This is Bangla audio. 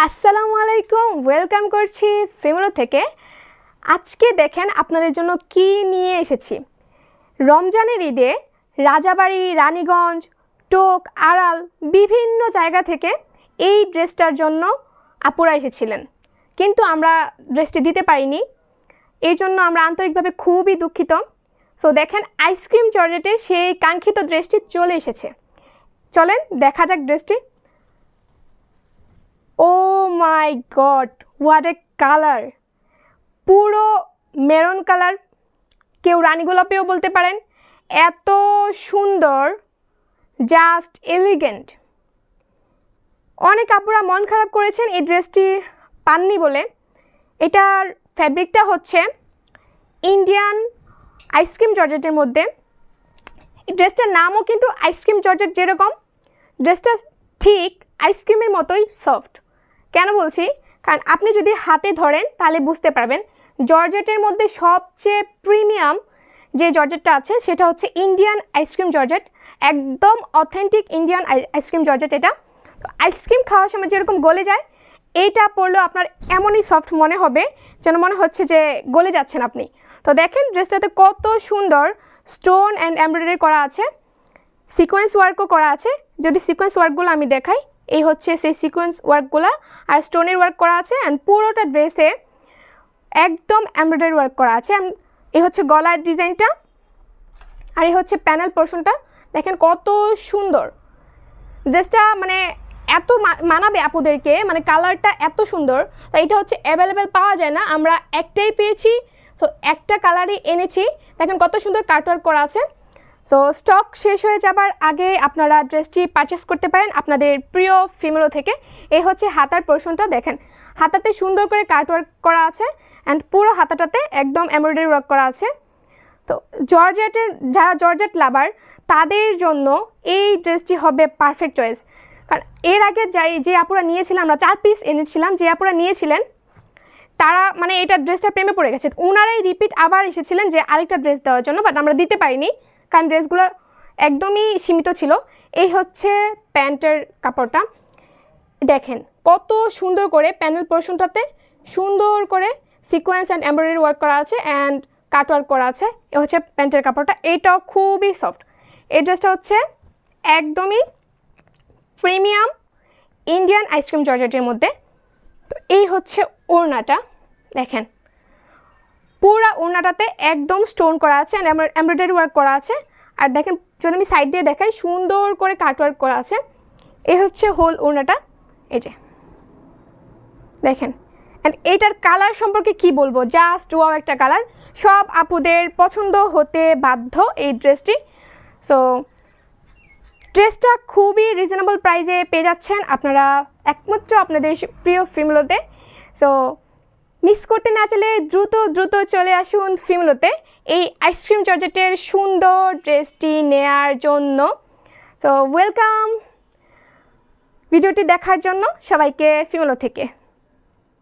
আসসালামু আলাইকুম, ওয়েলকাম করছি ফিমোলো থেকে। আজকে দেখেন আপনাদের জন্য কি নিয়ে এসেছি। রমজানের ঈদে রাজাবাড়ি, রানীগঞ্জ, টোক, আড়াল বিভিন্ন জায়গা থেকে এই ড্রেসটার জন্য আপুরা এসেছিলেন, কিন্তু আমরা ড্রেসটি দিতে পারিনি। এই জন্য আমরা আন্তরিকভাবে খুবই দুঃখিত। সো দেখেন আইসক্রিম জর্জেটে সেই কাঙ্ক্ষিত ড্রেসটি চলে এসেছে। চলেন দেখা যাক ড্রেসটি। ও মাই গড, হোয়াট এ কালার! পুরো মেরুন কালার, কেউ রানী গোলাপিও বলতে পারেন। এত সুন্দর, জাস্ট এলিগেন্ট। অনেক আপুরা মন খারাপ করেছেন এই ড্রেসটি পাননি বলে। এটার ফ্যাব্রিকটা হচ্ছে ইন্ডিয়ান আইসক্রিম জর্জেটের মধ্যে। এই ড্রেসটার নামও কিন্তু আইসক্রিম জর্জেট, যেরকম ড্রেসটা ঠিক আইসক্রিমের মতোই সফট। কেন বলছি? কারণ আপনি যদি হাতে ধরেন তাহলে বুঝতে পারবেন জর্জেটের মধ্যে সবচেয়ে প্রিমিয়াম যে জর্জেটটা আছে সেটা হচ্ছে ইন্ডিয়ান আইসক্রিম জর্জেট। একদম অথেন্টিক ইন্ডিয়ান আইসক্রিম জর্জেট এটা। তো আইসক্রিম খাওয়ার সময় যেরকম গলে যায়, এইটা পরলেও আপনার এমনই সফট মনে হবে যেন মনে হচ্ছে যে গলে যাচ্ছেন আপনি। তো দেখেন ড্রেসটাতে কত সুন্দর স্টোন অ্যান্ড এমব্রয়ডারি করা আছে, সিকোয়েন্স ওয়ার্কও করা আছে। যদি সিকোয়েন্স ওয়ার্কগুলো আমি দেখাই, এই হচ্ছে সেই সিকোয়েন্স ওয়ার্কগুলো, আর স্টোনের ওয়ার্ক করা আছে। অ্যান্ড পুরোটা ড্রেসে একদম এমব্রয়ডারি ওয়ার্ক করা আছে। এই হচ্ছে গলার ডিজাইনটা, আর এই হচ্ছে প্যানেল পোর্শনটা। দেখেন কত সুন্দর ড্রেসটা, মানে এত মানাবে আপুদেরকে, মানে কালারটা এত সুন্দর। তো এটা হচ্ছে অ্যাভেলেবেল পাওয়া যায় না, আমরা একটাই পেয়েছি। সো একটা কালারই এনেছি। দেখেন কত সুন্দর কাটওয়ার্ক করা আছে। সো স্টক শেষ হয়ে যাবার আগে আপনারা ড্রেসটি পারচেস করতে পারেন আপনাদের প্রিয় ফিমোলো থেকে। এই হচ্ছে হাতার পোর্শনটা, দেখেন হাতাতে সুন্দর করে কাটওয়ার্ক করা আছে, অ্যান্ড পুরো হাতাটাতে একদম এমব্রয়ডারি ওয়ার্ক করা আছে। তো জর্জেটের যারা জর্জেট লাভার তাদের জন্য এই ড্রেসটি হবে পারফেক্ট চয়েস। কারণ এর আগে যে আপুরা নিয়েছিলাম, আমরা 4 পিস এনেছিলাম, যে আপুরা নিয়েছিলেন তারা মানে এটা ড্রেসটা প্রেমে পড়ে গেছে। ওনারাই রিপিট আবার এসেছিলেন যে আরেকটা ড্রেস দেওয়ার জন্য, বাট আমরা দিতে পারিনি কারণ ড্রেসগুলো একদমই সীমিত ছিল। এই হচ্ছে প্যান্টের কাপড়টা, দেখেন কত সুন্দর করে প্যানেল পোর্শনটাতে সুন্দর করে সিকোয়েন্স অ্যান্ড এমব্রয়ডারি ওয়ার্ক করা আছে, অ্যান্ড কাট ওয়ার্ক করা আছে। এ হচ্ছে প্যান্টের কাপড়টা, এইটাও খুবই সফট। এই ড্রেসটা হচ্ছে একদমই প্রিমিয়াম ইন্ডিয়ান আইসক্রিম জর্জেটের মধ্যে। তো এই হচ্ছে ওড়নাটা, দেখেন পুরা ওড়নাটাতে একদম স্টোন করা আছে, এমব্রয়ডারি ওয়ার্ক করা আছে। আর দেখেন যদি আমি সাইড দিয়ে দেখাই, সুন্দর করে কাটওয়ার্ক করা আছে। এই হচ্ছে হোল ওড়নাটা, এই যে দেখেন। অ্যান্ড এইটার কালার সম্পর্কে কি বলবো, জাস্ট ওয়াও একটা কালার। সব আপুদের পছন্দ হতে বাধ্য এই ড্রেসটি। সো ড্রেসটা খুবই রিজনেবল প্রাইসে পেয়ে যাচ্ছেন আপনারা একমাত্র আপনাদের প্রিয় ফিমোলোতে। সো মিস করতে না চলে দ্রুত চলে আসুন ফিমোলোতে এই আইসক্রিম জর্জেটের সুন্দর ড্রেসটি নেয়ার জন্য। সো ওয়েলকাম ভিডিওটি দেখার জন্য সবাইকে ফিমোলো থেকে।